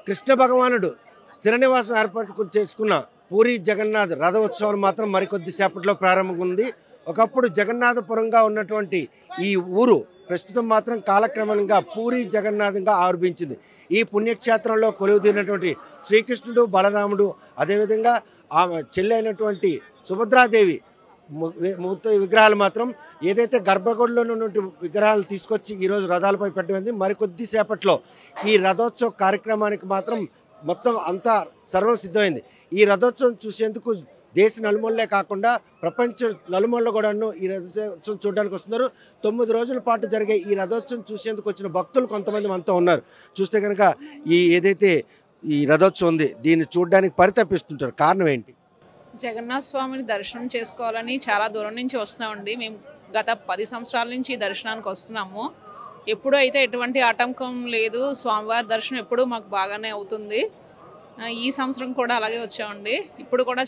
కృష్ణ భగవానుడు స్థిర నివాసం ఏర్పాటు చేసుకున్న పూరి జగన్నాథ్ రథోత్సవం మాత్రం మరికొద్ది సేపట్లో ప్రారంభంగా ఒకప్పుడు జగన్నాథపురంగా ఉన్నటువంటి ఈ ఊరు ప్రస్తుతం మాత్రం కాలక్రమంగా పూరి జగన్నాథంగా ఆవిర్భించింది. ఈ పుణ్యక్షేత్రంలో కొలువుదీరినటువంటి శ్రీకృష్ణుడు బలరాముడు అదేవిధంగా ఆమె చెల్లి అయినటువంటి సుభద్రాదేవి విగ్రహాలు మాత్రం ఏదైతే గర్భగుడిలో ఉన్నటువంటి విగ్రహాలు తీసుకొచ్చి ఈరోజు రథాలపై పెట్టింది. మరికొద్ది సేపట్లో ఈ రథోత్సవ కార్యక్రమానికి మాత్రం మొత్తం అంతా సర్వం సిద్ధమైంది. ఈ రథోత్సవం చూసేందుకు దేశ నలుమూలలే కాకుండా ప్రపంచ నలుమూలలో కూడాను ఈ రథోత్సవం చూడడానికి వస్తున్నారు. 9 రోజుల పాటు జరిగే ఈ రథోత్సవం చూసేందుకు వచ్చిన భక్తులు కొంతమంది మనతో ఉన్నారు. చూస్తే కనుక ఏదైతే ఈ రథోత్సవం ఉంది దీన్ని చూడడానికి పరితపిస్తుంటారు. కారణం ఏంటి? జగన్నాథ స్వామిని దర్శనం చేసుకోవాలని చాలా దూరం నుంచి వస్తున్నామండి. మేము గత 10 సంవత్సరాల నుంచి ఈ దర్శనానికి వస్తున్నాము. ఎప్పుడూ అయితే ఎటువంటి ఆటంకం లేదు. స్వామివారి దర్శనం ఎప్పుడూ మాకు బాగానే అవుతుంది. ఈ సంవత్సరం కూడా అలాగే వచ్చామండి. ఇప్పుడు కూడా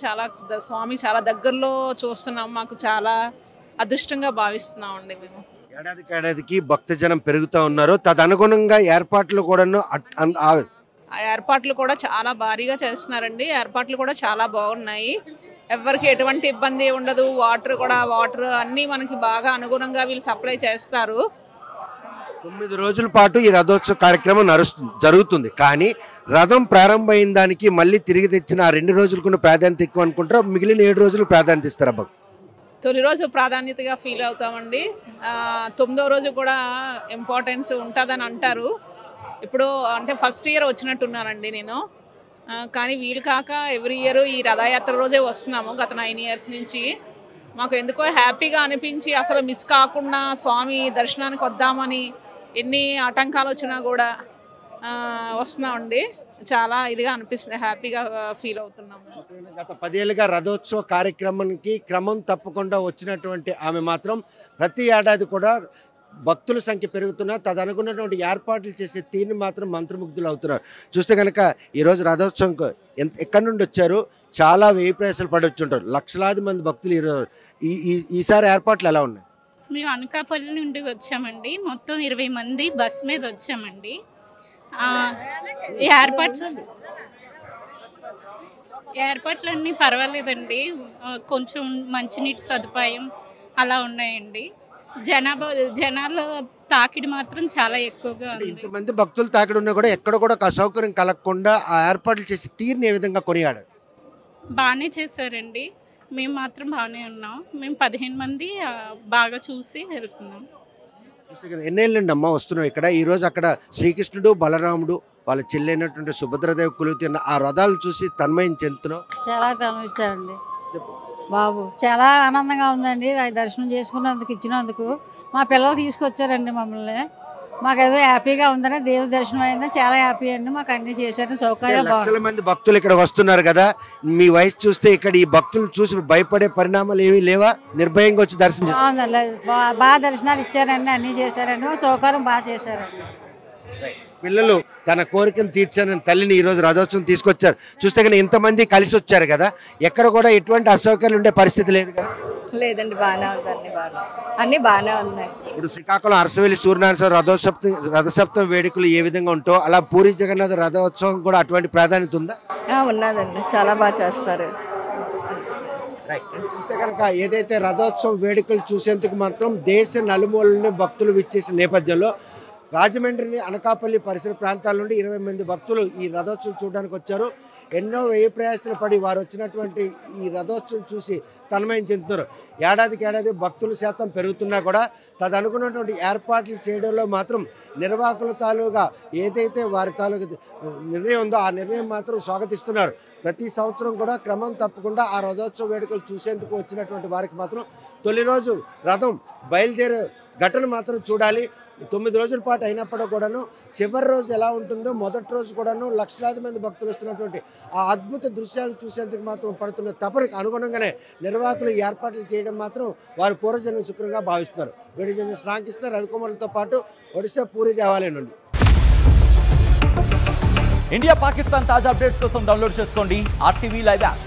స్వామి చాలా దగ్గరలో చూస్తున్నాం. మాకు చాలా అదృష్టంగా భావిస్తున్నామండి. మేము ఏడాదికి భక్తజనం పెరుగుతూ ఉన్నారు. తదనుగుణంగా ఏర్పాట్లు కూడాను ఆ ఏర్పాట్లు కూడా చాలా భారీగా చేస్తున్నారండి. ఏర్పాట్లు కూడా చాలా బాగున్నాయి. ఎవరికి ఎటువంటి ఇబ్బంది ఉండదు. వాటర్ అన్నీ మనకి బాగా అనుగుణంగా వీళ్ళు సప్లై చేస్తారు. 9 రోజుల పాటు ఈ రథోత్సవ కార్యక్రమం జరుగుతుంది. కానీ రథం ప్రారంభమైన దానికి మళ్ళీ తిరిగి తెచ్చిన ఆ 2 రోజులకు ప్రాధాన్యత ఎక్కువ అనుకుంటారు. మిగిలిన 7 రోజులు ప్రాధాన్యత ఇస్తారు. తొలి రోజు ప్రాధాన్యతగా ఫీల్ అవుతామండి. 9వ రోజు కూడా ఇంపార్టెన్స్ ఉంటుందని అంటారు. ఇప్పుడు అంటే ఫస్ట్ ఇయర్ వచ్చినట్టున్నానండి నేను. కానీ వీలు కాక ఎవ్రీ ఇయర్ ఈ రథయాత్ర రోజే వస్తున్నాము గత 9 ఇయర్స్ నుంచి. మాకు ఎందుకో హ్యాపీగా అనిపించి అసలు మిస్ కాకుండా స్వామి దర్శనానికి వద్దామని ఎన్ని ఆటంకాలు వచ్చినా కూడా వస్తున్నామండి. చాలా ఇదిగా అనిపిస్తుంది. హ్యాపీగా ఫీల్ అవుతున్నాము. గత 10 ఏళ్ళుగా రథోత్సవ కార్యక్రమానికి క్రమం తప్పకుండా వచ్చినటువంటి ఆమె మాత్రం ప్రతి ఏడాది కూడా భక్తుల సంఖ్య పెరుగుతున్నా తదనుకున్నటువంటి ఏర్పాట్లు చేసే తీరుని మాత్రం మంత్రముగ్ధులు అవుతున్నారు. చూస్తే కనుక ఈరోజు రథోత్సవంకు ఎక్కడి నుండి వచ్చారు? చాలా వ్యయ ప్రయాసాలు పడొచ్చుంటారు. లక్షలాది మంది భక్తులు ఈసారి ఏర్పాట్లు ఎలా ఉన్నాయి? మేము అనకాపల్లి నుండి వచ్చామండి. మొత్తం 20 మంది బస్ మీద వచ్చామండి. ఏర్పాట్లన్నీ పర్వాలేదండి. కొంచెం మంచినీటి సదుపాయం అలా ఉన్నాయండి. జనాల తాకిడి మాత్రం చాలా ఎక్కువగా ఉంది. ఇంతమంది భక్తులు తాకిడి ఉన్నా కూడా ఎక్కడ కూడా అసౌకర్యం కలగకుండా ఆ ఏర్పాట్లు చేసి తీరుని ఏ విధంగా కొనియాడారు? బాగానే చేశారండి. మేము మాత్రం బాగానే ఉన్నాం. మేము 15 మంది బాగా చూసి వెళ్తున్నాం. ఎన్నేళ్ళ నుండి అమ్మ వస్తున్నాం ఇక్కడ? ఈరోజు అక్కడ శ్రీకృష్ణుడు బలరాముడు వాళ్ళ చెల్లైనటువంటి సుభద్రదేవి కొలువుతున్న ఆ రథాలు చూసి తన్మయం చెందుతున్నాం. చాలా తన్మయించామండి బాబు. చాలా ఆనందంగా ఉందండి. దర్శనం చేసుకున్నందుకు ఇచ్చినందుకు. మా పిల్లలు తీసుకొచ్చారండి మమ్మల్ని. మాకు ఏదో హ్యాపీగా ఉందని దేవుడి దర్శనం అయిందని చాలా హ్యాపీ అండి. మాకు అన్ని చేశారు. సౌకర్యం. లక్షల మంది భక్తులు ఇక్కడ వస్తున్నారు కదా. మీ వయసు చూస్తే ఇక్కడ ఈ భక్తులు చూసి భయపడే పరిణామాలు ఏమీ లేవా? నిర్భయంగా వచ్చి దర్శనం బాగుందండి. బాగా దర్శనాలు ఇచ్చారండి. అన్ని చేశారండి. సౌకర్యం బాగా చేశారండి. పిల్లలు తన కోరికను తీర్చారని తల్లిని ఈరోజు రథోత్సవం తీసుకొచ్చారు. చూస్తే కానీ ఇంతమంది కలిసి వచ్చారు కదా. ఎక్కడ కూడా ఎటువంటి అసౌకర్యాలు ఉండే పరిస్థితి లేదు కదా? లేదండి, బాగానే ఉందండి. అన్ని బాగానే ఉన్నాయి. ఇప్పుడు శ్రీకాకుళం అరసవెల్లి సూర్యనారాయణ రథసప్తమి వేడుకలు ఏ విధంగా ఉంటాయో అలా పూరి జగన్నాథ రథోత్సవం కూడా అటువంటి ప్రాధాన్యత ఉందా? ఉన్నదండి. చాలా బాగా చేస్తారు. చూస్తే కనుక ఏదైతే రథోత్సవం వేడుకలు చూసేందుకు మాత్రం దేశ నలుమూలని భక్తులు విచ్చేసిన నేపథ్యంలో రాజమండ్రిని అనకాపల్లి పరిసర ప్రాంతాల నుండి 20 మంది భక్తులు ఈ రథోత్సవం చూడడానికి వచ్చారు. ఎన్నో వ్యయ ప్రయాసాలు పడి వారు వచ్చినటువంటి ఈ రథోత్సవం చూసి తన్మయం చెందుతున్నారు. ఏడాది భక్తుల శాతం పెరుగుతున్నా కూడా తదనుకున్నటువంటి ఏర్పాట్లు చేయడంలో మాత్రం నిర్వాహకుల తాలూగా ఏదైతే వారి తాలూకా నిర్ణయం ఉందో ఆ నిర్ణయం మాత్రం స్వాగతిస్తున్నారు. ప్రతి సంవత్సరం కూడా క్రమం తప్పకుండా ఆ రథోత్సవ వేడుకలు చూసేందుకు వచ్చినటువంటి వారికి మాత్రం తొలి రోజు రథం బయలుదేరే ఘటన మాత్రం చూడాలి. 9 రోజుల పాటు అయినప్పటికీ కూడాను చివరి రోజు ఎలా ఉంటుందో మొదటి రోజు కూడాను లక్షలాది మంది భక్తులు వస్తున్నటువంటి ఆ అద్భుత దృశ్యాలు చూసేందుకు మాత్రం పడుతున్న తపనకు అనుగుణంగానే నిర్వాహకులు ఏర్పాట్లు చేయడం మాత్రం వారు పూర్వజన్మ శుక్రంగా భావిస్తున్నారు. వీడియో జర్నలిస్ట్ రామకృష్ణ, రవికుమార్లతో పాటు ఒడిశా పూరి దేవాలయం నుండి. ఇండియా పాకిస్తాన్ తాజా అప్డేట్స్ కోసం డౌన్లోడ్ చేసుకోండి RTV లైవ్ యాప్.